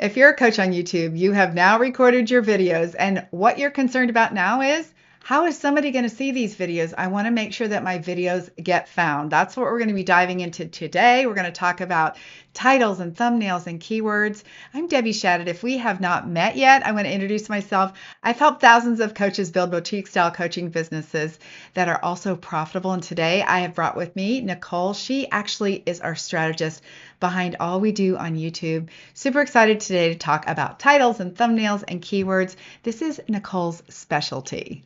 If you're a coach on YouTube, you have now recorded your videos, and what you're concerned about now is how is somebody going to see these videos? I want to make sure that my videos get found. That's what we're going to be diving into today. We're going to talk about titles and thumbnails and keywords. I'm Debbie Shadid. If we have not met yet, I want to introduce myself. I've helped thousands of coaches build boutique style coaching businesses that are also profitable. And today I have brought with me Nicole. She actually is our strategist behind all we do on YouTube. Super excited today to talk about titles and thumbnails and keywords. This is Nicole's specialty.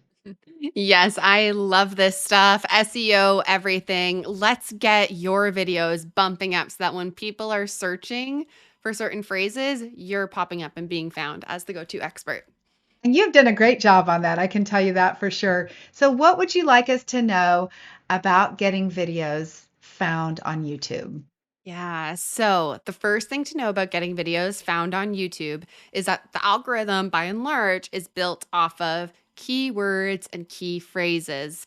Yes, I love this stuff. SEO, everything. Let's get your videos bumping up so that when people are searching for certain phrases, you're popping up and being found as the go-to expert. And you've done a great job on that. I can tell you that for sure. So, what would you like us to know about getting videos found on YouTube? Yeah. So the first thing to know about getting videos found on YouTube is that the algorithm, by and large, is built off of keywords and key phrases.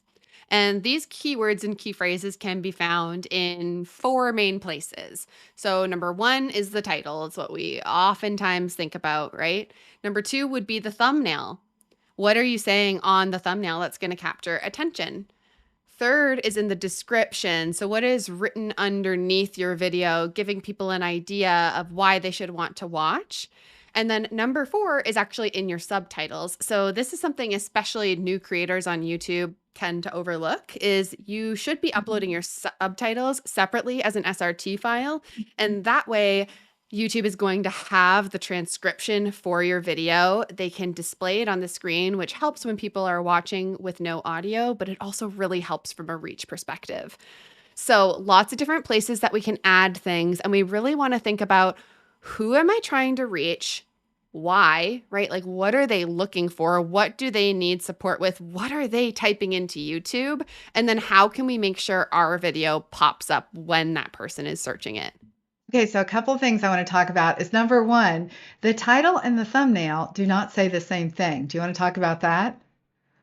And these keywords and key phrases can be found in four main places. So, number one is the title. It's what we oftentimes think about, right? Number two would be the thumbnail. What are you saying on the thumbnail that's going to capture attention? Third is in the description. So, what is written underneath your video, giving people an idea of why they should want to watch? And then number four is actually in your subtitles. So, this is something especially new creators on YouTube tend to overlook is you should be uploading your subtitles separately as an SRT file. And that way, YouTube is going to have the transcription for your video. They can display it on the screen, which helps when people are watching with no audio, but it also really helps from a reach perspective. So, lots of different places that we can add things. And we really want to think about who am I trying to reach? Why, right? Like, what are they looking for? What do they need support with? What are they typing into YouTube? And then how can we make sure our video pops up when that person is searching it? Okay, so a couple of things I want to talk about is number one, the title and the thumbnail do not say the same thing. Do you want to talk about that?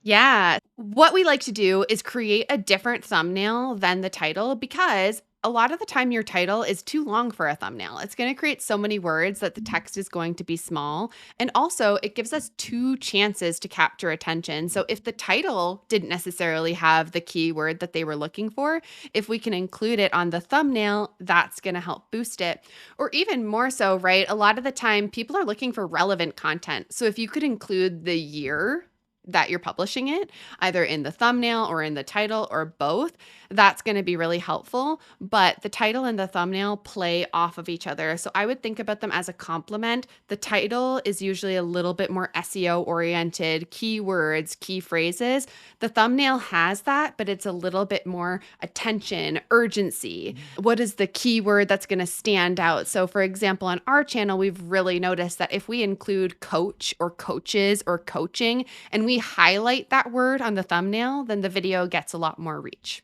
Yeah. What we like to do is create a different thumbnail than the title because a lot of the time your title is too long for a thumbnail. It's going to create so many words that the text is going to be small. And also, it gives us two chances to capture attention. So, if the title didn't necessarily have the keyword that they were looking for, if we can include it on the thumbnail, that's going to help boost it. Or even more so, right? A lot of the time, people are looking for relevant content. So, if you could include the year that you're publishing it, either in the thumbnail or in the title or both, that's going to be really helpful. But the title and the thumbnail play off of each other. So I would think about them as a complement. The title is usually a little bit more SEO oriented, keywords, key phrases. The thumbnail has that, but it's a little bit more attention, urgency. What is the keyword that's going to stand out? So, for example, on our channel, we've really noticed that if we include coach or coaches or coaching, and we highlight that word on the thumbnail, then the video gets a lot more reach.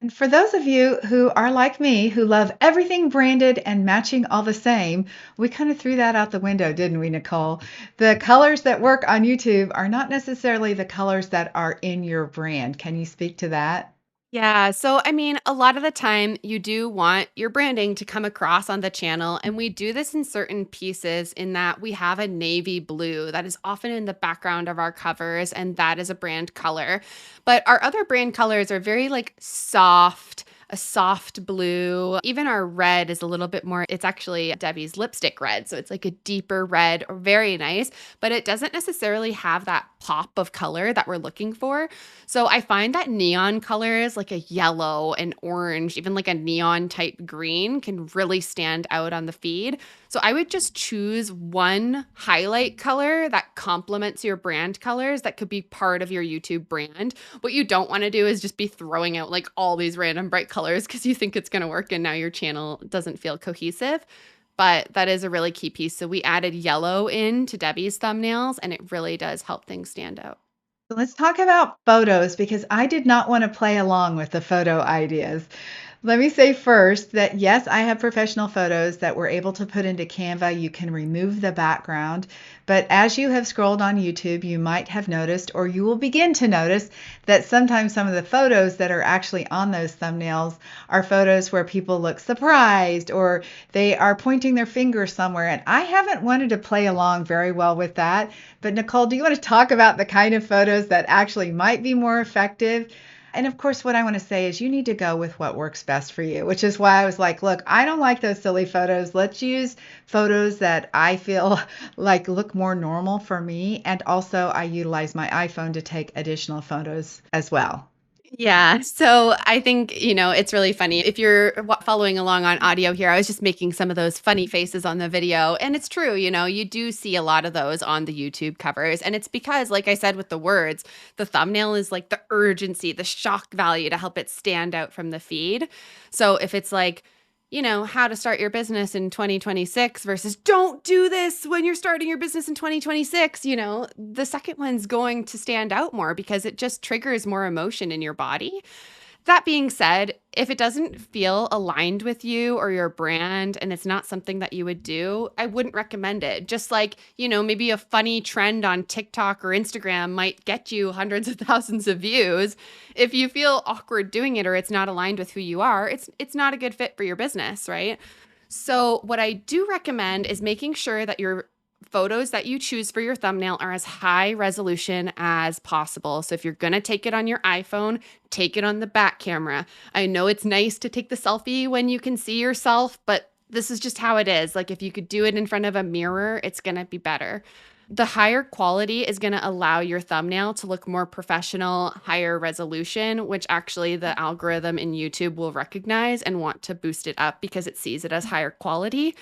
And for those of you who are like me, who love everything branded and matching all the same, we kind of threw that out the window, didn't we, Nicole? The colors that work on YouTube are not necessarily the colors that are in your brand. Can you speak to that? Yeah. So, I mean, a lot of the time you do want your branding to come across on the channel. And we do this in certain pieces in that we have a navy blue that is often in the background of our covers, and that is a brand color. But our other brand colors are very like soft. A soft blue. Even our red is a little bit more, it's actually Debbie's lipstick red. So it's like a deeper red, or very nice, but it doesn't necessarily have that pop of color that we're looking for. So I find that neon colors like a yellow and orange, even like a neon type green can really stand out on the feed. So I would just choose one highlight color that complements your brand colors that could be part of your YouTube brand. What you don't want to do is just be throwing out like all these random bright colors because you think it's going to work and now your channel doesn't feel cohesive. But that is a really key piece. So we added yellow into Debbie's thumbnails and it really does help things stand out. So let's talk about photos because I did not want to play along with the photo ideas. Let me say first that yes, I have professional photos that we're able to put into Canva. You can remove the background, but as you have scrolled on YouTube, you might have noticed, or you will begin to notice, that sometimes some of the photos that are actually on those thumbnails are photos where people look surprised or they are pointing their finger somewhere. And I haven't wanted to play along very well with that. But Nicole, do you want to talk about the kind of photos that actually might be more effective? And of course, what I want to say is you need to go with what works best for you, which is why I was like, look, I don't like those silly photos. Let's use photos that I feel like look more normal for me. And also, I utilize my iPhone to take additional photos as well. Yeah. So I think, it's really funny. If you're following along on audio here, I was just making some of those funny faces on the video. And it's true, you do see a lot of those on the YouTube covers. And it's because, like I said with the words, the thumbnail is like the urgency, the shock value to help it stand out from the feed. So if it's like, how to start your business in 2026 versus don't do this when you're starting your business in 2026, the second one's going to stand out more because it just triggers more emotion in your body. That being said, if it doesn't feel aligned with you or your brand and it's not something that you would do, I wouldn't recommend it. Just like, maybe a funny trend on TikTok or Instagram might get you hundreds of thousands of views. If you feel awkward doing it or it's not aligned with who you are, it's not a good fit for your business, right? So what I do recommend is making sure that your photos that you choose for your thumbnail are as high resolution as possible. So if you're going to take it on your iPhone, take it on the back camera. I know it's nice to take the selfie when you can see yourself, but this is just how it is. Like if you could do it in front of a mirror, it's going to be better. The higher quality is going to allow your thumbnail to look more professional, higher resolution, which actually the algorithm in YouTube will recognize and want to boost it up because it sees it as higher quality.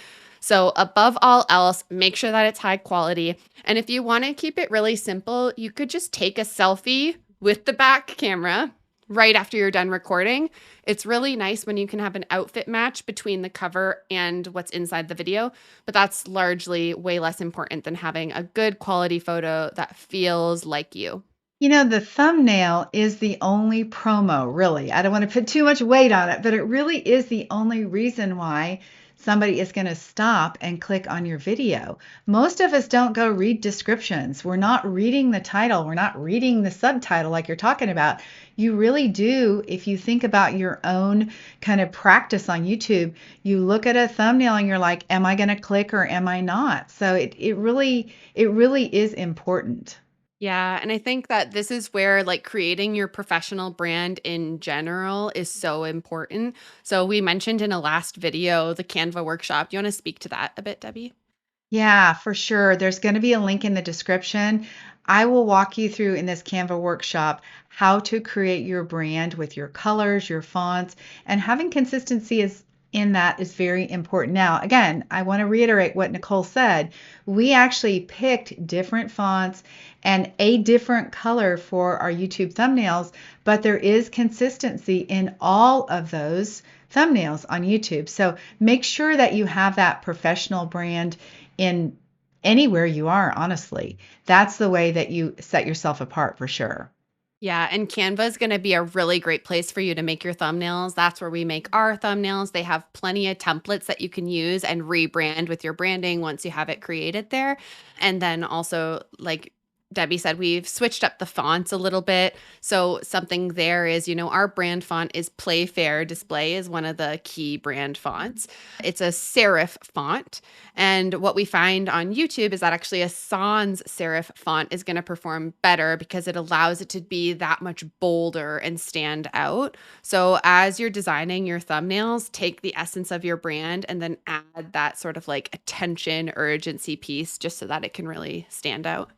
So above all else, make sure that it's high quality. And if you want to keep it really simple, you could just take a selfie with the back camera right after you're done recording. It's really nice when you can have an outfit match between the cover and what's inside the video, but that's largely way less important than having a good quality photo that feels like you. The thumbnail is the only promo, really. I don't want to put too much weight on it, but it really is the only reason why somebody is going to stop and click on your video. Most of us don't go read descriptions. We're not reading the title. We're not reading the subtitle like you're talking about. You really do, if you think about your own kind of practice on YouTube, you look at a thumbnail and you're like, am I going to click or am I not? So it really is important. Yeah, and I think that this is where like creating your professional brand in general is so important. So we mentioned in a last video the Canva workshop. Do you want to speak to that a bit, Debbie? Yeah, for sure. There's going to be a link in the description. I will walk you through in this Canva workshop how to create your brand with your colors, your fonts, and having consistency is in that is very important. Now, again, I want to reiterate what Nicole said. We actually picked different fonts and a different color for our YouTube thumbnails, but there is consistency in all of those thumbnails on YouTube. So make sure that you have that professional brand in anywhere you are, honestly. That's the way that you set yourself apart for sure. Yeah, and Canva is going to be a really great place for you to make your thumbnails. That's where we make our thumbnails. They have plenty of templates that you can use and rebrand with your branding once you have it created there. And then also, like Debbie said, we've switched up the fonts a little bit. So something there is, our brand font is Playfair Display is one of the key brand fonts. It's a serif font. And what we find on YouTube is that actually a sans serif font is going to perform better because it allows it to be that much bolder and stand out. So as you're designing your thumbnails, take the essence of your brand and then add that sort of like attention, urgency piece just so that it can really stand out.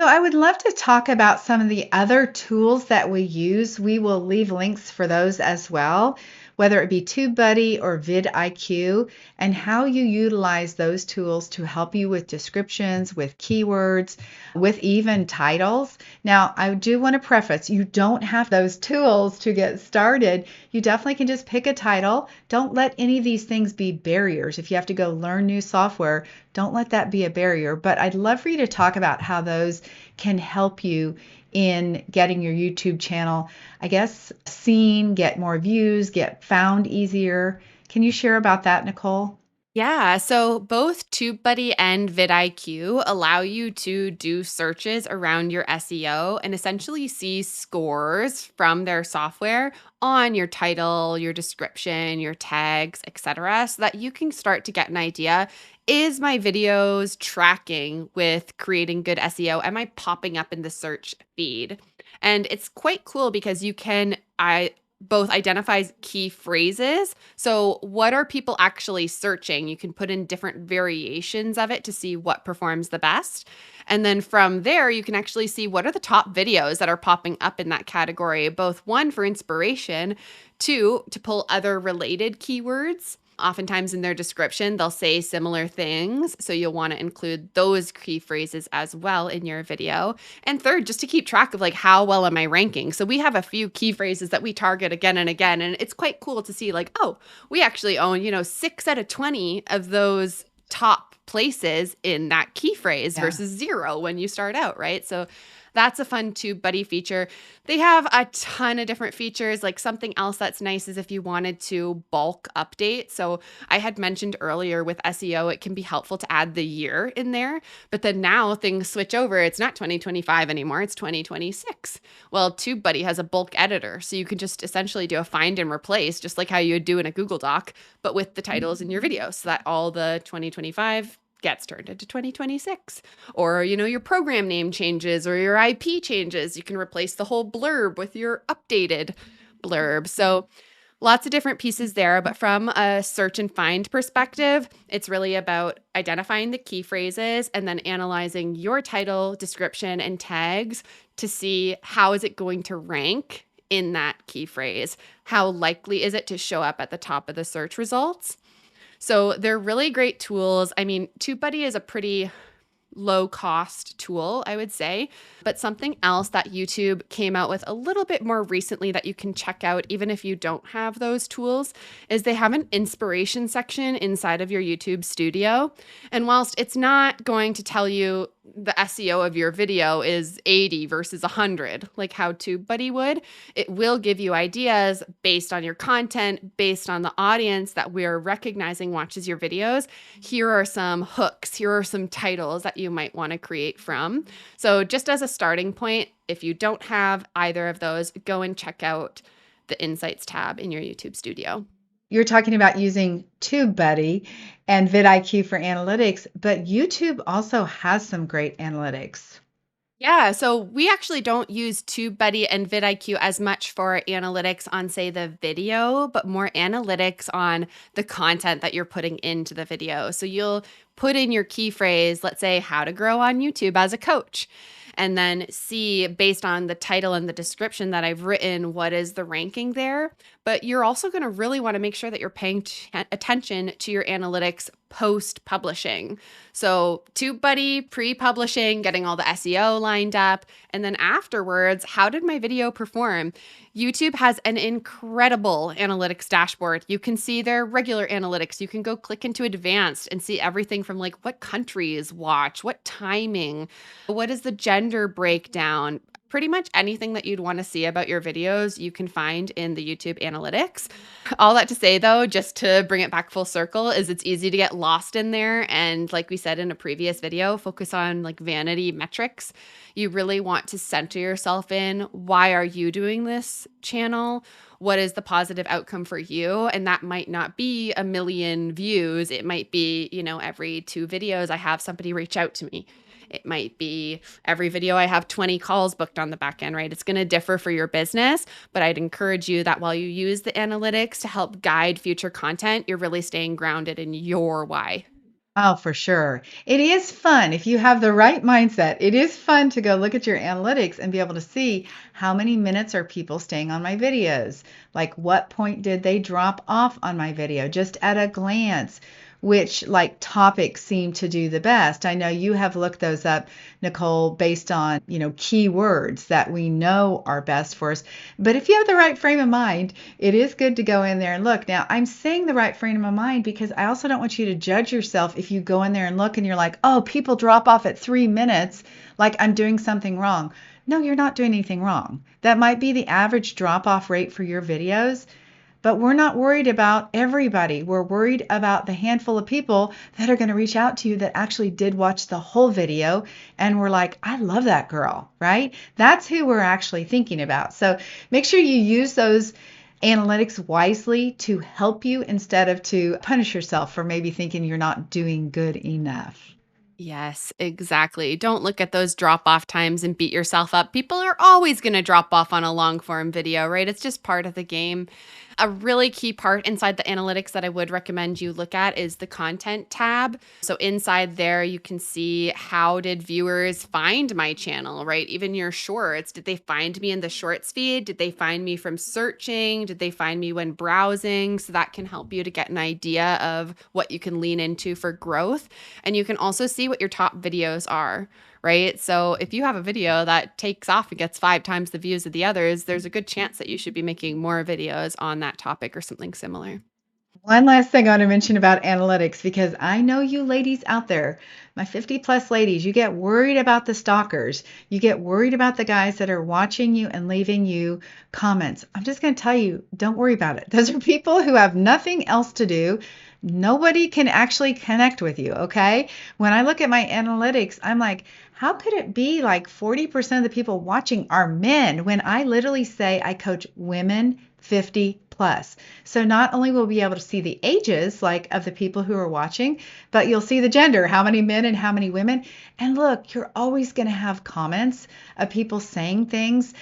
So I would love to talk about some of the other tools that we use. We will leave links for those as well, whether it be TubeBuddy or vidIQ, and how you utilize those tools to help you with descriptions, with keywords, with even titles. Now, I do want to preface, you don't have those tools to get started. You definitely can just pick a title. Don't let any of these things be barriers. If you have to go learn new software, don't let that be a barrier. But I'd love for you to talk about how those can help you in getting your YouTube channel, I guess, seen, get more views, get found easier. Can you share about that, Nicole? Yeah, so both TubeBuddy and vidIQ allow you to do searches around your SEO and essentially see scores from their software on your title, your description, your tags, etc., so that you can start to get an idea. Is my videos tracking with creating good SEO? Am I popping up in the search feed? And it's quite cool because you can I both identifies key phrases. So, what are people actually searching? You can put in different variations of it to see what performs the best. And then from there, you can actually see what are the top videos that are popping up in that category, both one for inspiration, two to pull other related keywords. Oftentimes in their description, they'll say similar things. So you'll want to include those key phrases as well in your video. And third, just to keep track of like how well am I ranking. So we have a few key phrases that we target again and again. And it's quite cool to see like, oh, we actually own, 6 out of 20 of those top places in that key phrase Yeah. versus 0 when you start out, right? So that's a fun TubeBuddy feature. They have a ton of different features. Like something else that's nice is if you wanted to bulk update. So I had mentioned earlier with SEO, it can be helpful to add the year in there, but then now things switch over. It's not 2025 anymore, it's 2026. Well, TubeBuddy has a bulk editor, so you can just essentially do a find and replace, just like how you would do in a Google Doc, but with the titles in your video so that all the 2025 gets turned into 2026. Or, your program name changes or your IP changes. You can replace the whole blurb with your updated blurb. So lots of different pieces there. But from a search and find perspective, it's really about identifying the key phrases and then analyzing your title, description, and tags to see how is it going to rank in that key phrase. How likely is it to show up at the top of the search results? So they're really great tools. I mean, TubeBuddy is a pretty low cost tool, I would say. But something else that YouTube came out with a little bit more recently that you can check out, even if you don't have those tools, is they have an inspiration section inside of your YouTube studio. And whilst it's not going to tell you the SEO of your video is 80 versus 100, like how TubeBuddy would, it will give you ideas based on your content, based on the audience that we're recognizing watches your videos. Here are some hooks, here are some titles that you might want to create from. So just as a starting point, if you don't have either of those, go and check out the Insights tab in your YouTube studio. You're talking about using TubeBuddy and vidIQ for analytics, but YouTube also has some great analytics. Yeah, so we actually don't use TubeBuddy and vidIQ as much for analytics on, say, the video, but more analytics on the content that you're putting into the video. So you'll put in your key phrase, let's say, how to grow on YouTube as a coach, and then see based on the title and the description that I've written, what is the ranking there. But you're also going to really want to make sure that you're paying attention to your analytics post publishing. So TubeBuddy pre-publishing, getting all the SEO lined up, and then afterwards, how did my video perform? YouTube has an incredible analytics dashboard. You can see their regular analytics. You can go click into advanced and see everything from like what countries watch, what timing, what is the gender breakdown. Pretty much anything that you'd want to see about your videos, you can find in the YouTube analytics. All that to say, though, just to bring it back full circle, is it's easy to get lost in there. And like we said in a previous video, focus on like vanity metrics. You really want to center yourself in why are you doing this channel? What is the positive outcome for you? And that might not be 1 million views. It might be, every 2 videos I have somebody reach out to me. It might be every video I have 20 calls booked on the back end, right? It's going to differ for your business, but I'd encourage you that while you use the analytics to help guide future content, you're really staying grounded in your why. Oh, for sure. It is fun. If you have the right mindset, it is fun to go look at your analytics and be able to see how many minutes are people staying on my videos. Like what point did they drop off on my video just at a glance? which like topics seem to do the best. I know you have looked those up, Nicole, based on, keywords that we know are best for us. But if you have the right frame of mind, it is good to go in there and look. Now, I'm saying the right frame of mind because I also don't want you to judge yourself if you go in there and look and you're like, oh, people drop off at 3 minutes, like I'm doing something wrong. No, you're not doing anything wrong. That might be the average drop off rate for your videos, but we're not worried about everybody. We're worried about the handful of people that are going to reach out to you that actually did watch the whole video and we're like, I love that girl, right? That's who we're actually thinking about. So make sure you use those analytics wisely to help you instead of to punish yourself for maybe thinking you're not doing good enough. Yes, exactly. Don't look at those drop off times and beat yourself up. People are always going to drop off on a long form video, right? It's just part of the game. A really key part inside the analytics that I would recommend you look at is the content tab. So inside there, you can see how did viewers find my channel, right? Even your shorts. Did they find me in the shorts feed? Did they find me from searching? Did they find me when browsing? So that can help you to get an idea of what you can lean into for growth. And you can also see what your top videos are, right? So if you have a video that takes off and gets 5 times the views of the others, there's a good chance that you should be making more videos on that topic or something similar. One last thing I want to mention about analytics, because I know you ladies out there, my 50 plus ladies, you get worried about the stalkers. You get worried about the guys that are watching you and leaving you comments. I'm just going to tell you, don't worry about it. Those are people who have nothing else to do. Nobody can actually connect with you, okay? When I look at my analytics, I'm like, how could it be like 40% of the people watching are men when I literally say I coach women 50 plus? So not only will we be able to see the ages like of the people who are watching, but you'll see the gender, how many men and how many women. And look, you're always going to have comments of people saying things,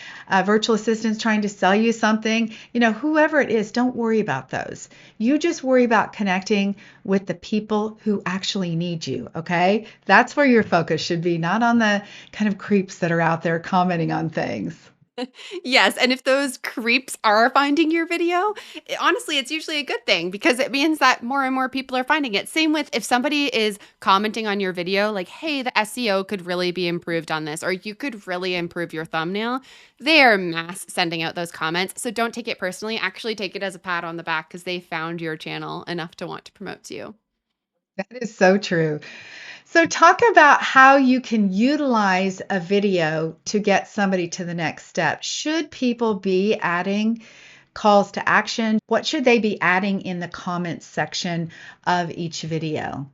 virtual assistants trying to sell you something, whoever it is, don't worry about those. You just worry about connecting with the people who actually need you, okay? That's where your focus should be, not on the kind of creeps that are out there commenting on things. Yes, and if those creeps are finding your video, honestly, it's usually a good thing because it means that more and more people are finding it. Same with if somebody is commenting on your video, like, hey, the SEO could really be improved on this, or you could really improve your thumbnail. They are mass sending out those comments. So don't take it personally. Actually, take it as a pat on the back because they found your channel enough to want to promote to you. That is so true. So, talk about how you can utilize a video to get somebody to the next step. Should people be adding calls to action? What should they be adding in the comments section of each video?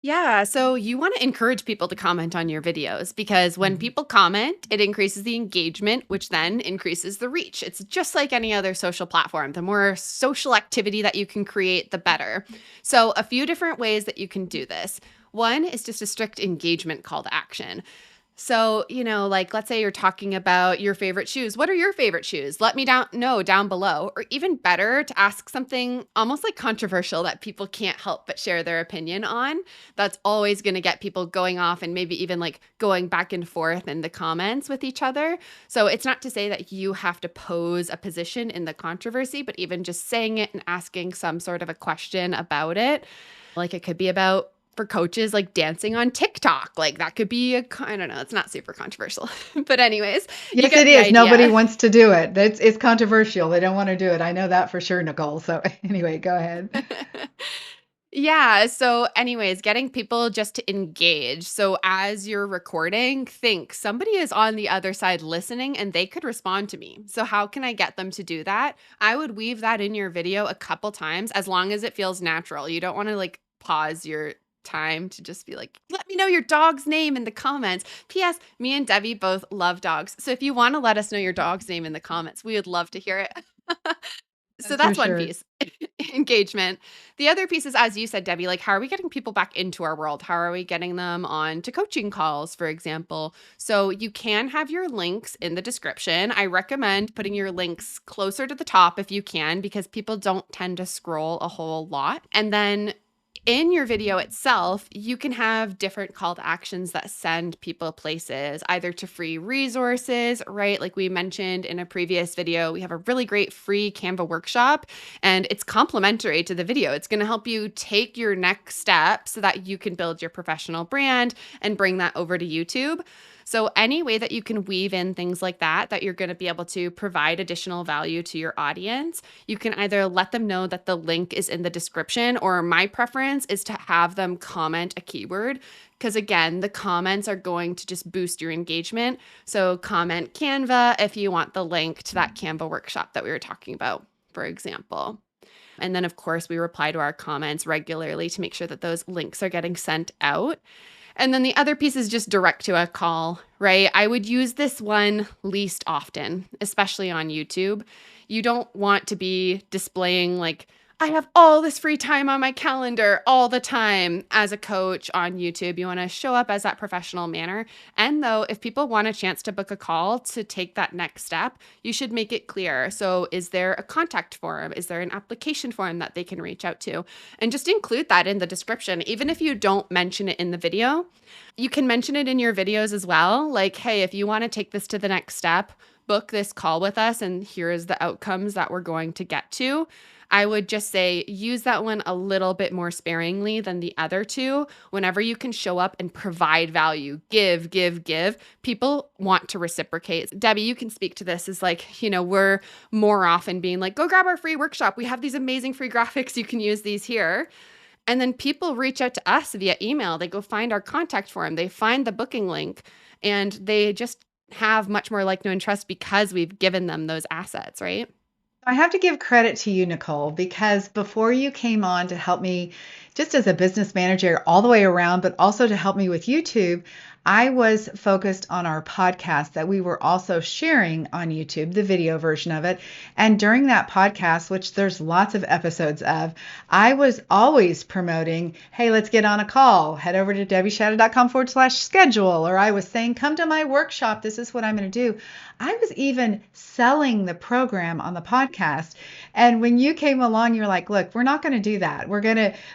Yeah, so you want to encourage people to comment on your videos because when Mhm. people comment, it increases the engagement, which then increases the reach. It's just like any other social platform. The more social activity that you can create, the better. So, a few different ways that you can do this. One is just a strict engagement call to action. So, like let's say you're talking about your favorite shoes. What are your favorite shoes? Let me know down below. Or even better, to ask something almost like controversial that people can't help but share their opinion on. That's always going to get people going off and maybe even like going back and forth in the comments with each other. So, it's not to say that you have to pose a position in the controversy, but even just saying it and asking some sort of a question about it. Like it could be about for coaches like dancing on TikTok. Like that could be I don't know, it's not super controversial. But anyways, you Yes, get it the is. Nobody idea. wants to do it. It's controversial. They don't want to do it. I know that for sure, Nicole. So, anyway, go ahead. Yeah, so anyways, getting people just to engage. So as you're recording, think somebody is on the other side listening and they could respond to me. So how can I get them to do that? I would weave that in your video a couple times as long as it feels natural. You don't want to like pause your time to just be like, let me know your dog's name in the comments. P.S. Me and Debbie both love dogs. So if you want to let us know your dog's name in the comments, we would love to hear it. So That's for that's one sure. piece. Engagement. The other piece is, as you said, Debbie, like how are we getting people back into our world? How are we getting them on to coaching calls, for example? So you can have your links in the description. I recommend putting your links closer to the top if you can, because people don't tend to scroll a whole lot. And then in your video itself, you can have different call to actions that send people places, either to free resources, right? Like we mentioned in a previous video, we have a really great free Canva workshop, and it's complementary to the video. It's going to help you take your next step so that you can build your professional brand and bring that over to YouTube. So any way that you can weave in things like that you're going to be able to provide additional value to your audience, you can either let them know that the link is in the description, or my preference is to have them comment a keyword. Because again, the comments are going to just boost your engagement. So comment Canva if you want the link to that Canva workshop that we were talking about, for example. And then, of course, we reply to our comments regularly to make sure that those links are getting sent out. And then the other piece is just direct to a call, right? I would use this one least often, especially on YouTube. You don't want to be displaying like, I have all this free time on my calendar all the time as a coach on YouTube. You want to show up as that professional manner. And though, if people want a chance to book a call to take that next step, you should make it clear. So is there a contact form? Is there an application form that they can reach out to? And just include that in the description. Even if you don't mention it in the video, you can mention it in your videos as well. Like, hey, if you want to take this to the next step, book this call with us, and here is the outcomes that we're going to get to. I would just say use that one a little bit more sparingly than the other two. Whenever you can show up and provide value, give, people want to reciprocate. Debbie, you can speak to this. Is like, we're more often being like, go grab our free workshop. We have these amazing free graphics. You can use these here. And then people reach out to us via email. They go find our contact form. They find the booking link, and they just have much more like, know, and trust because we've given them those assets, right? I have to give credit to you, Nicole, because before you came on to help me just as a business manager all the way around, but also to help me with YouTube, I was focused on our podcast that we were also sharing on YouTube, the video version of it. And during that podcast, which there's lots of episodes of, I was always promoting, hey, let's get on a call. Head over to debbieshadid.com/schedule. Or I was saying, come to my workshop. This is what I'm going to do. I was even selling the program on the podcast. And when you came along, you're like, look, we're not going to do that.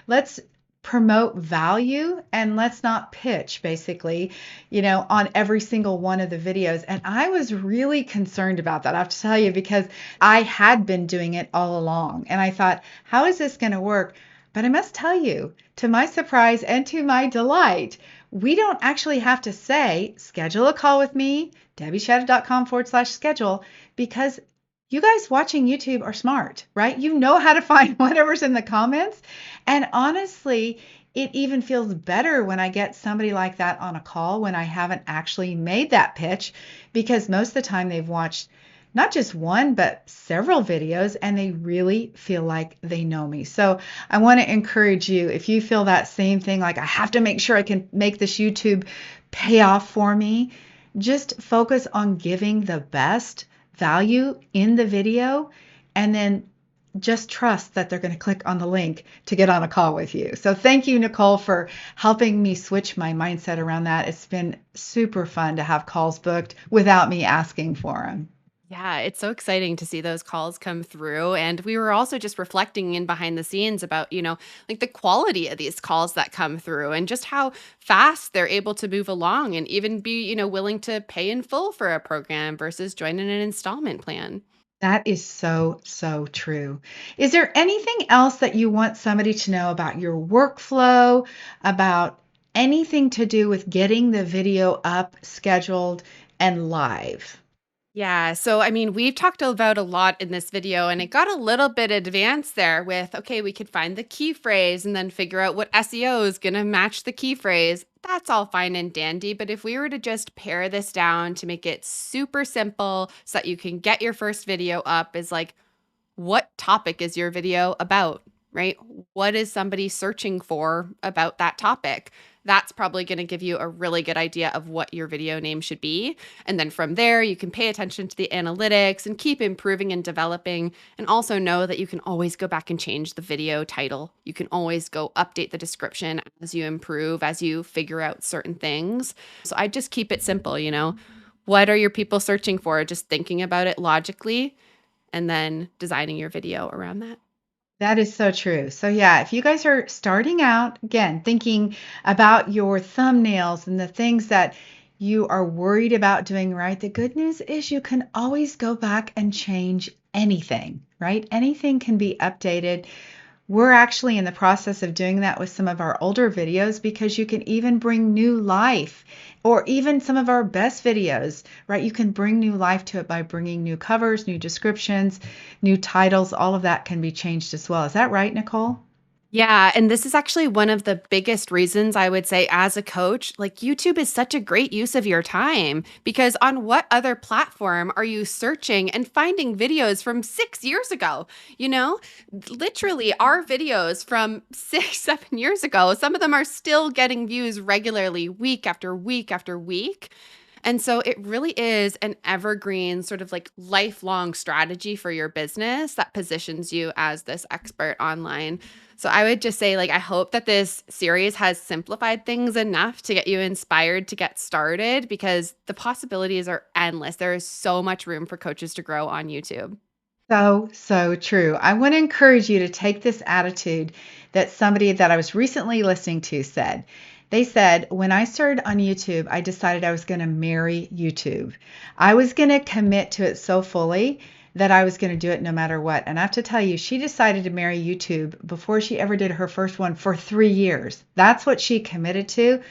Let's promote value and let's not pitch basically, on every single one of the videos. And I was really concerned about that. I have to tell you, because I had been doing it all along. And I thought, how is this going to work? But I must tell you, to my surprise and to my delight, we don't actually have to say, schedule a call with me, debbieshadid.com/schedule, because you guys watching YouTube are smart, right? You know how to find whatever's in the comments. And honestly, it even feels better when I get somebody like that on a call when I haven't actually made that pitch, because most of the time they've watched not just one, but several videos, and they really feel like they know me. So I want to encourage you, if you feel that same thing, like I have to make sure I can make this YouTube pay off for me, just focus on giving the best value in the video, and then just trust that they're going to click on the link to get on a call with you. So thank you, Nicole, for helping me switch my mindset around that. It's been super fun to have calls booked without me asking for them. Yeah, it's so exciting to see those calls come through. And we were also just reflecting in behind the scenes about, like the quality of these calls that come through and just how fast they're able to move along and even be, willing to pay in full for a program versus joining an installment plan. That is so, so true. Is there anything else that you want somebody to know about your workflow, about anything to do with getting the video up, scheduled, and live? Yeah. So, I mean, we've talked about a lot in this video, and it got a little bit advanced there with, okay, we could find the key phrase and then figure out what SEO is going to match the key phrase. That's all fine and dandy. But if we were to just pare this down to make it super simple so that you can get your first video up, is like, what topic is your video about, right? What is somebody searching for about that topic? That's probably going to give you a really good idea of what your video name should be. And then from there, you can pay attention to the analytics and keep improving and developing. And also know that you can always go back and change the video title. You can always go update the description as you improve, as you figure out certain things. So I just keep it simple, What are your people searching for? Just thinking about it logically and then designing your video around that. That is so true. So, yeah, if you guys are starting out, again, thinking about your thumbnails and the things that you are worried about doing right, the good news is you can always go back and change anything, right? Anything can be updated. We're actually in the process of doing that with some of our older videos because you can even bring new life, or even some of our best videos, right? You can bring new life to it by bringing new covers, new descriptions, new titles. All of that can be changed as well. Is that right, Nicole? Yeah, and this is actually one of the biggest reasons I would say as a coach, like YouTube is such a great use of your time because on what other platform are you searching and finding videos from 6 years ago? You know, literally our videos from 6, 7 years ago, some of them are still getting views regularly, week after week after week. And so it really is an evergreen sort of like lifelong strategy for your business that positions you as this expert online. So I would just say, like, I hope that this series has simplified things enough to get you inspired to get started because the possibilities are endless. There is so much room for coaches to grow on YouTube. So, so true. I want to encourage you to take this attitude that somebody that I was recently listening to said. They said, when I started on YouTube, I decided I was going to marry YouTube. I was going to commit to it so fully that I was going to do it no matter what. And I have to tell you, she decided to marry YouTube before she ever did her first one for 3 years. That's what she committed to.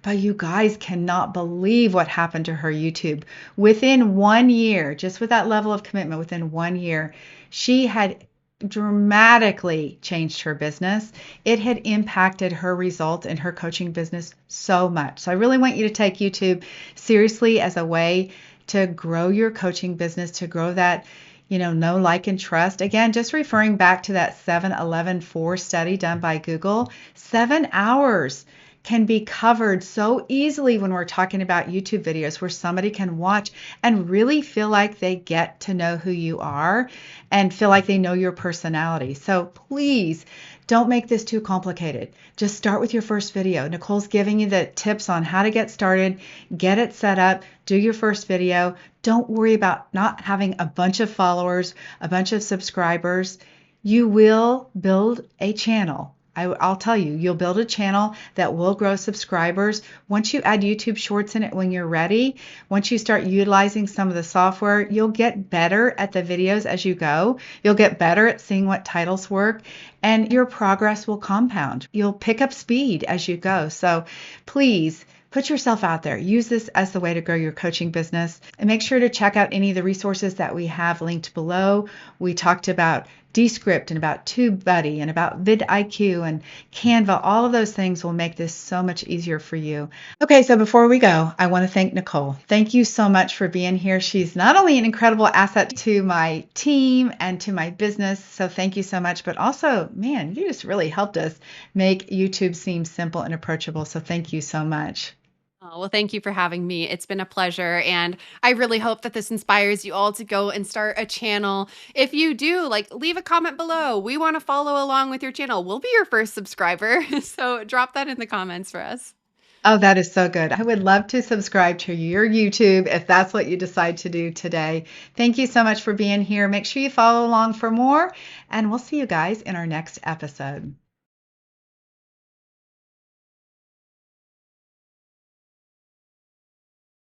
But you guys cannot believe what happened to her YouTube. Within 1 year, just with that level of commitment, within 1 year, she had dramatically changed her business. It had impacted her results in her coaching business so much. So I really want you to take YouTube seriously as a way to grow your coaching business, to grow that, know, like, and trust. Again, just referring back to that 7-11-4 study done by Google, 7 hours can be covered so easily when we're talking about YouTube videos where somebody can watch and really feel like they get to know who you are and feel like they know your personality. So please don't make this too complicated. Just start with your first video. Nicole's giving you the tips on how to get started, get it set up, do your first video. Don't worry about not having a bunch of followers, a bunch of subscribers. You will build a channel. I'll tell you, you'll build a channel that will grow subscribers. Once you add YouTube Shorts in it when you're ready, once you start utilizing some of the software, you'll get better at the videos as you go. You'll get better at seeing what titles work, and your progress will compound. You'll pick up speed as you go. So please put yourself out there. Use this as the way to grow your coaching business. And make sure to check out any of the resources that we have linked below. We talked about Descript and about TubeBuddy and about vidIQ and Canva. All of those things will make this so much easier for you. Okay, so before we go, I want to thank Nicole. Thank you so much for being here. She's not only an incredible asset to my team and to my business, so thank you so much, but also, man, you just really helped us make YouTube seem simple and approachable. So thank you so much. Oh, well, thank you for having me. It's been a pleasure. And I really hope that this inspires you all to go and start a channel. If you do, like, leave a comment below. We want to follow along with your channel. We'll be your first subscriber. So drop that in the comments for us. Oh, that is so good. I would love to subscribe to your YouTube if that's what you decide to do today. Thank you so much for being here. Make sure you follow along for more, and we'll see you guys in our next episode.